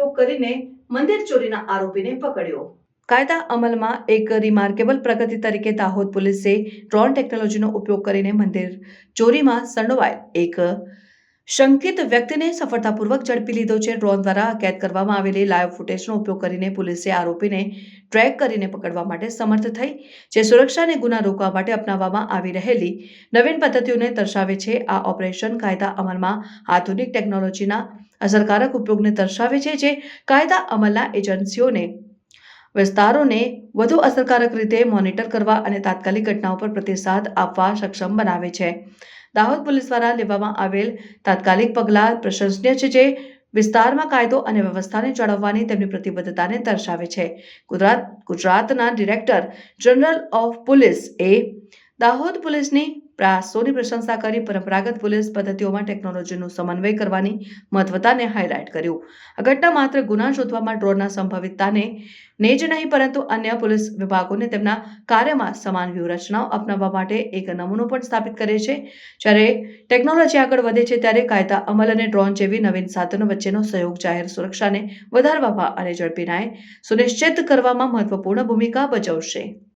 ઉપયોગ કરીને મંદિર ચોરીના આરોપીને પકડ્યો। કાયદા અમલમાં એક રિમાર્કેબલ પ્રગતિ તરીકે દાહોદ પોલીસે ડ્રોન ટેકનોલોજીનો ઉપયોગ કરીને મંદિર ચોરીમાં સંડોવાયેલ એક શંકિત વ્યક્તિને સફળતાપૂર્વક ઝડપી લીધો છે। ડ્રોન દ્વારા કેદ કરવામાં આવેલી લાઈવ ફૂટેજનો ઉપયોગ કરીને પોલીસે આરોપીને ટ્રેક કરીને પકડવા માટે સમર્થ થઈ, જે સુરક્ષા અને ગુના રોકવા માટે અપનાવવામાં આવી રહેલી નવીન પદ્ધતિઓને દર્શાવે છે। આ ઓપરેશન કાયદા અમલમાં આધુનિક ટેકનોલોજીના અસરકારક ઉપયોગને દર્શાવે છે, જે કાયદા અમલના એજન્સીઓને વિસ્તારોને વધુ અસરકારક રીતે મોનિટર કરવા અને તાત્કાલિક ઘટનાઓ પર પ્રતિસાદ આપવા સક્ષમ બનાવે છે। દાહોદ પોલીસ દ્વારા લેવામાં આવેલ તાત્કાલિક પગલાં પ્રશંસનીય છે, જે વિસ્તારમાં કાયદો અને વ્યવસ્થાને જાળવવાની તેમની પ્રતિબદ્ધતાને દર્શાવે છે। ગુજરાતના ડિરેક્ટર જનરલ ઓફ પોલીસ એ દાહોદ પોલીસની પ્રયાસોની પ્રશંસા કરી પરંપરાગત પોલીસ પદ્ધતિઓમાં ટેકનોલોજીનું સમન્વય કરવાની મહત્વતાને હાઇલાઇટ કર્યું। આ ઘટના માત્ર ગુના શોધવામાં ડ્રોનના સંભવિતતાને જ નહીં, પરંતુ અન્ય પોલીસ વિભાગોને તેમના કાર્યમાં સમાન વ્યૂહરચનાઓ અપનાવવા માટે એક નમૂનો પણ સ્થાપિત કરે છે। જ્યારે ટેકનોલોજી આગળ વધે છે, ત્યારે કાયદા અમલ અને ડ્રોન જેવી નવીન સાધનો વચ્ચેનો સહયોગ જાહેર સુરક્ષાને વધારવામાં અને ઝડપી ન્યાય સુનિશ્ચિત કરવામાં મહત્વપૂર્ણ ભૂમિકા ભજવશે।